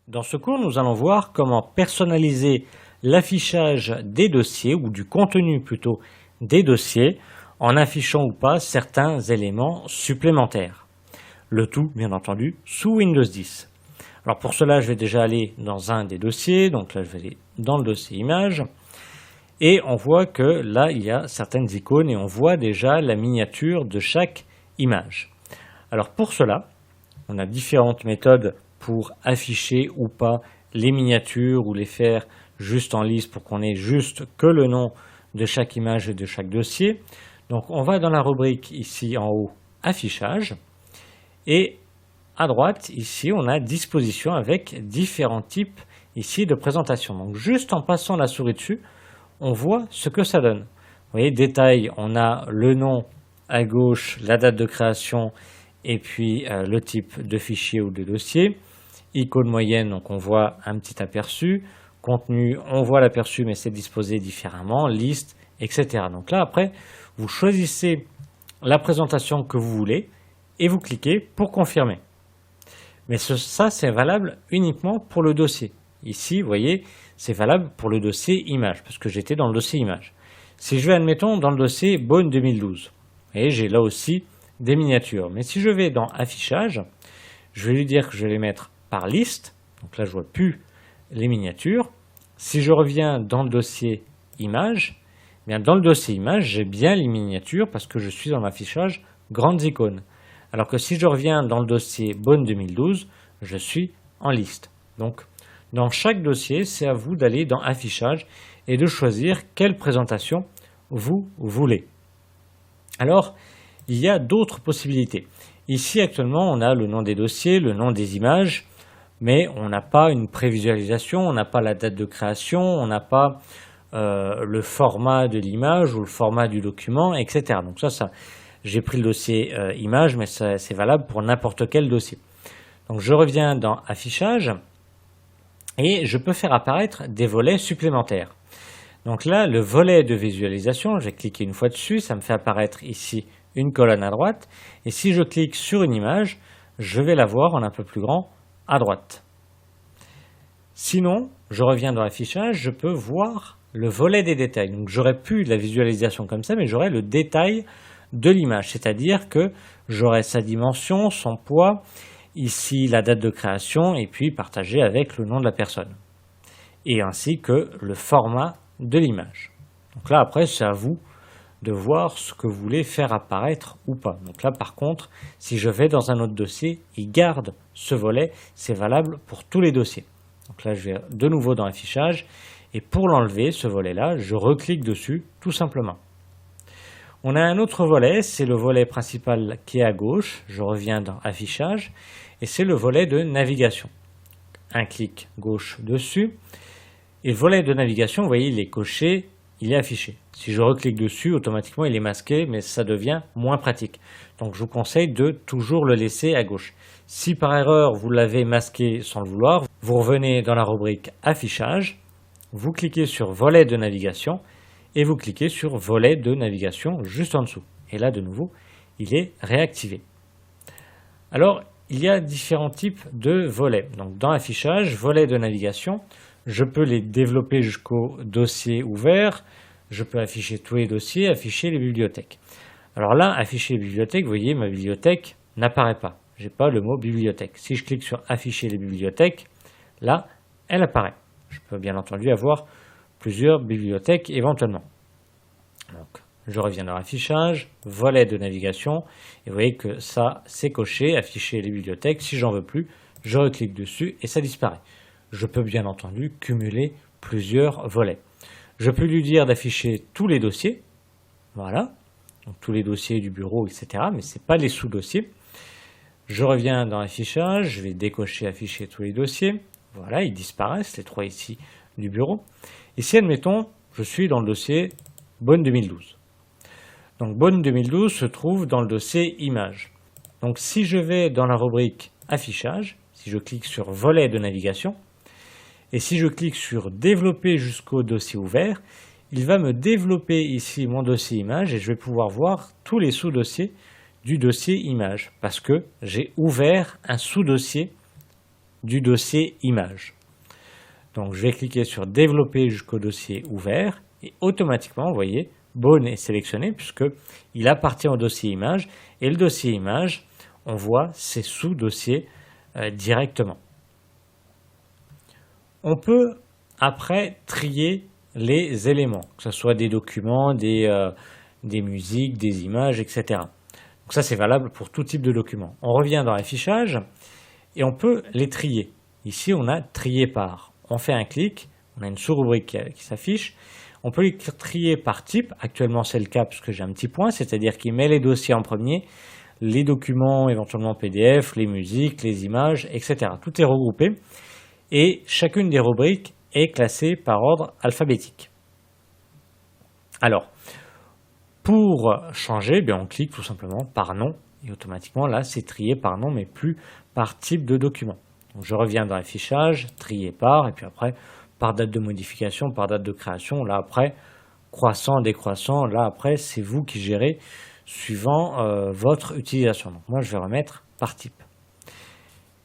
Dans ce cours, nous allons voir comment personnaliser l'affichage des dossiers, ou du contenu plutôt des dossiers, en affichant ou pas certains éléments supplémentaires. Le tout, bien entendu, sous Windows 10. Alors pour cela, je vais déjà aller dans un des dossiers, donc là je vais aller dans le dossier images, et on voit que là il y a certaines icônes et on voit déjà la miniature de chaque image. Alors pour cela, on a différentes méthodes pour afficher ou pas les miniatures ou les faire juste en liste pour qu'on ait juste que le nom de chaque image et de chaque dossier. Donc on va dans la rubrique ici en haut affichage et à droite ici on a disposition avec différents types ici de présentation. Donc juste en passant la souris dessus, on voit ce que ça donne. Vous voyez, détail, on a le nom à gauche, la date de création et puis le type de fichier ou de dossier. Icône moyenne, donc on voit un petit aperçu. Contenu, on voit l'aperçu mais c'est disposé différemment. Liste, etc. Donc là après, vous choisissez la présentation que vous voulez et vous cliquez pour confirmer. Mais ça c'est valable uniquement pour le dossier. Ici, vous voyez, c'est valable pour le dossier image parce que j'étais dans le dossier image. Si je vais, admettons, dans le dossier Beaune 2012, et j'ai là aussi des miniatures. Mais si je vais dans affichage, je vais lui dire que je vais les mettre par liste. Donc là, je ne vois plus les miniatures. Si je reviens dans le dossier image, eh bien dans le dossier image, j'ai bien les miniatures parce que je suis dans l'affichage grandes icônes. Alors que si je reviens dans le dossier Beaune 2012, je suis en liste. Donc, dans chaque dossier, c'est à vous d'aller dans affichage et de choisir quelle présentation vous voulez. Alors, il y a d'autres possibilités. Ici, actuellement, on a le nom des dossiers, le nom des images, mais on n'a pas une prévisualisation, on n'a pas la date de création, on n'a pas le format de l'image ou le format du document, etc. Donc ça j'ai pris le dossier image, mais c'est valable pour n'importe quel dossier. Donc je reviens dans affichage et je peux faire apparaître des volets supplémentaires. Donc là, le volet de visualisation, je vais cliquer une fois dessus, ça me fait apparaître ici une colonne à droite. Et si je clique sur une image, je vais la voir en un peu plus grand à droite. Sinon, je reviens dans l'affichage, je peux voir le volet des détails. Donc j'aurais pu la visualisation comme ça, mais j'aurais le détail de l'image, c'est-à-dire que j'aurais sa dimension, son poids, ici la date de création, et puis partagé avec le nom de la personne. Et ainsi que le format de l'image. Donc là, après, c'est à vous de voir ce que vous voulez faire apparaître ou pas. Donc là, par contre, si je vais dans un autre dossier, il garde ce volet, c'est valable pour tous les dossiers. Donc là, je vais de nouveau dans l'affichage, et pour l'enlever, ce volet-là, je reclique dessus, tout simplement. On a un autre volet, c'est le volet principal qui est à gauche, je reviens dans affichage, et c'est le volet de navigation. Un clic gauche dessus, et le volet de navigation, vous voyez, il est coché, il est affiché. Si je reclique dessus, automatiquement il est masqué, mais ça devient moins pratique. Donc je vous conseille de toujours le laisser à gauche. Si par erreur vous l'avez masqué sans le vouloir, vous revenez dans la rubrique affichage, vous cliquez sur volet de navigation et vous cliquez sur volet de navigation juste en dessous. Et là de nouveau, il est réactivé. Alors il y a différents types de volets. Donc dans affichage, volet de navigation, je peux les développer jusqu'au dossier ouvert, je peux afficher tous les dossiers, afficher les bibliothèques. Alors là, afficher les bibliothèques, vous voyez, ma bibliothèque n'apparaît pas. Je n'ai pas le mot bibliothèque. Si je clique sur afficher les bibliothèques, là, elle apparaît. Je peux bien entendu avoir plusieurs bibliothèques éventuellement. Donc, je reviens dans l'affichage, volet de navigation, et vous voyez que ça, c'est coché, afficher les bibliothèques. Si j'en veux plus, je reclique dessus et ça disparaît. Je peux bien entendu cumuler plusieurs volets. Je peux lui dire d'afficher tous les dossiers, voilà, donc tous les dossiers du bureau, etc., mais ce n'est pas les sous-dossiers. Je reviens dans l'affichage, je vais décocher afficher tous les dossiers, voilà, ils disparaissent, les trois ici du bureau. Ici, admettons, je suis dans le dossier Beaune 2012. Donc Beaune 2012 se trouve dans le dossier images. Donc si je vais dans la rubrique affichage, si je clique sur volet de navigation, et si je clique sur développer jusqu'au dossier ouvert, il va me développer ici mon dossier image et je vais pouvoir voir tous les sous-dossiers du dossier image parce que j'ai ouvert un sous-dossier du dossier image. Donc je vais cliquer sur développer jusqu'au dossier ouvert et automatiquement, vous voyez, Bone est sélectionné puisqu'il appartient au dossier image et le dossier image, on voit ses sous-dossiers directement. On peut après trier les éléments, que ce soit des documents, des musiques, des images, etc. Donc ça c'est valable pour tout type de documents. On revient dans l'affichage et on peut les trier. Ici on a trier par. On fait un clic, on a une sous-rubrique qui s'affiche. On peut les trier par type. Actuellement c'est le cas puisque j'ai un petit point, c'est-à-dire qu'il met les dossiers en premier, les documents éventuellement PDF, les musiques, les images, etc. Tout est regroupé et chacune des rubriques est classée par ordre alphabétique. Alors, pour changer, on clique tout simplement par nom et automatiquement là c'est trié par nom mais plus par type de document. Donc, je reviens dans l'affichage, trier par et puis après par date de modification, par date de création, là après croissant, décroissant, là après c'est vous qui gérez suivant votre utilisation. Donc moi je vais remettre par type.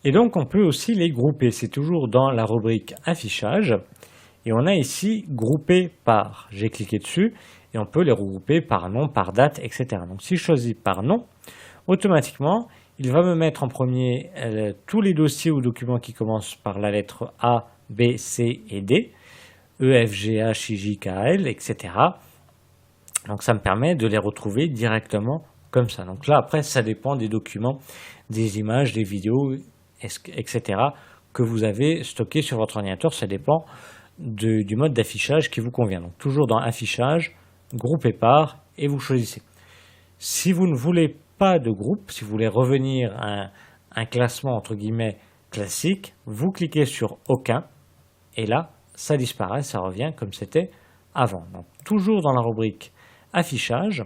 Et donc on peut aussi les grouper, c'est toujours dans la rubrique affichage et on a ici grouper par. J'ai cliqué dessus et on peut les regrouper par nom, par date, etc. Donc si je choisis par nom, automatiquement il va me mettre en premier tous les dossiers ou documents qui commencent par la lettre A, B, C et D, E, F, G, H, I, J, K, L, etc. Donc ça me permet de les retrouver directement comme ça. Donc là après ça dépend des documents, des images, des vidéos, etc. que vous avez stockés sur votre ordinateur. Ça dépend du mode d'affichage qui vous convient. Donc toujours dans affichage, grouper par et vous choisissez. Si vous ne voulez pas de groupe, si vous voulez revenir à un classement entre guillemets classique, vous cliquez sur aucun et là ça disparaît, ça revient comme c'était avant. Donc toujours dans la rubrique affichage,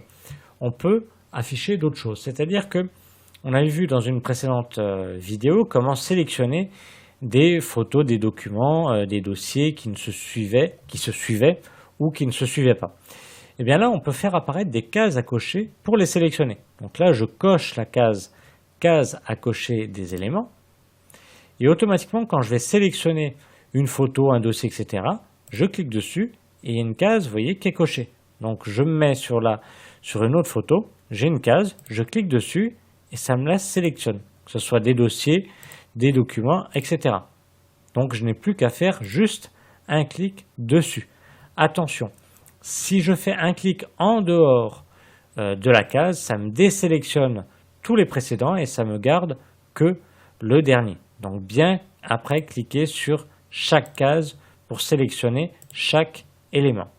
on peut afficher d'autres choses. C'est-à-dire que on avait vu dans une précédente vidéo comment sélectionner des photos, des documents, des dossiers qui se suivaient ou qui ne se suivaient pas. Et bien là, on peut faire apparaître des cases à cocher pour les sélectionner. Donc là, je coche la case à cocher des éléments. Et automatiquement, quand je vais sélectionner une photo, un dossier, etc., je clique dessus et il y a une case, vous voyez, qui est cochée. Donc je me mets sur une autre photo, j'ai une case, je clique dessus et ça me la sélectionne. Que ce soit des dossiers, des documents, etc. Donc je n'ai plus qu'à faire juste un clic dessus. Attention, si je fais un clic en dehors de la case, ça me désélectionne tous les précédents et ça me garde que le dernier. Donc bien après cliquer sur chaque case pour sélectionner chaque élément.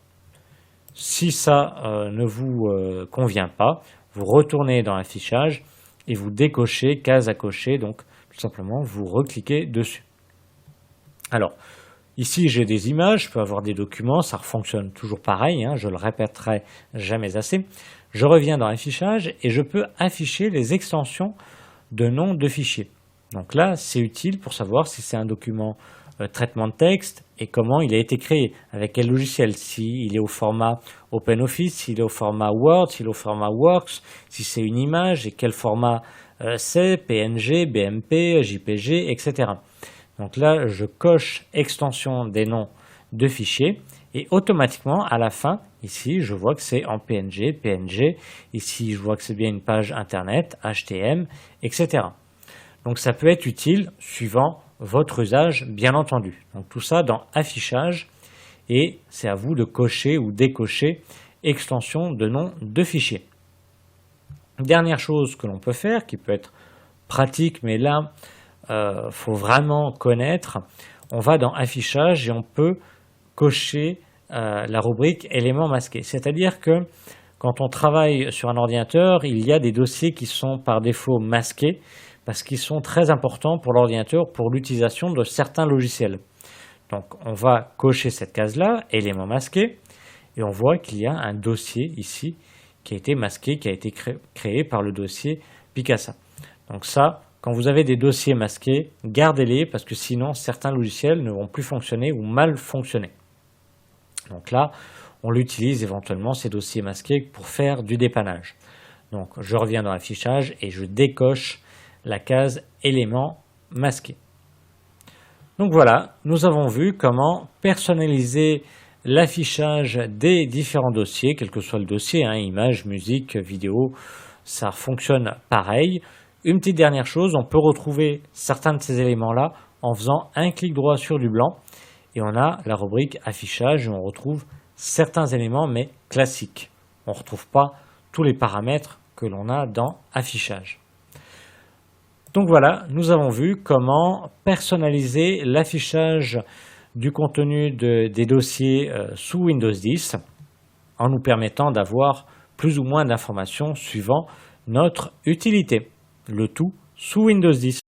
Si ça ne vous convient pas, vous retournez dans l'affichage et vous décochez case à cocher, donc tout simplement vous recliquez dessus. Alors ici j'ai des images, je peux avoir des documents, ça fonctionne toujours pareil, je le répéterai jamais assez. Je reviens dans l'affichage et je peux afficher les extensions de noms de fichiers. Donc là c'est utile pour savoir si c'est un document traitement de texte et comment il a été créé, avec quel logiciel, s'il est au format OpenOffice, s'il est au format Word, s'il est au format Works, si c'est une image et quel format c'est, PNG, BMP, JPG, etc. Donc là, je coche extension des noms de fichiers et automatiquement à la fin, ici, je vois que c'est en PNG, ici je vois que c'est bien une page internet, HTML, etc. Donc ça peut être utile suivant votre usage, bien entendu. Donc tout ça dans affichage et c'est à vous de cocher ou décocher extension de nom de fichier. Dernière chose que l'on peut faire, qui peut être pratique, mais là, faut vraiment connaître, on va dans affichage et on peut cocher la rubrique éléments masqués. C'est-à-dire que quand on travaille sur un ordinateur, il y a des dossiers qui sont par défaut masqués parce qu'ils sont très importants pour l'ordinateur pour l'utilisation de certains logiciels. Donc on va cocher cette case-là, éléments masqués, et on voit qu'il y a un dossier ici qui a été masqué, qui a été créé par le dossier Picasa. Donc ça, quand vous avez des dossiers masqués, gardez-les parce que sinon certains logiciels ne vont plus fonctionner ou mal fonctionner. Donc là, on l'utilise éventuellement ces dossiers masqués pour faire du dépannage. Donc je reviens dans l'affichage et je décoche la case éléments masqués. Donc voilà, nous avons vu comment personnaliser l'affichage des différents dossiers, quel que soit le dossier, images, musique, vidéo, ça fonctionne pareil. Une petite dernière chose, on peut retrouver certains de ces éléments-là en faisant un clic droit sur du blanc et on a la rubrique affichage où on retrouve certains éléments mais classiques. On ne retrouve pas tous les paramètres que l'on a dans affichage. Donc voilà, nous avons vu comment personnaliser l'affichage du contenu des dossiers sous Windows 10 en nous permettant d'avoir plus ou moins d'informations suivant notre utilité. Le tout sous Windows 10.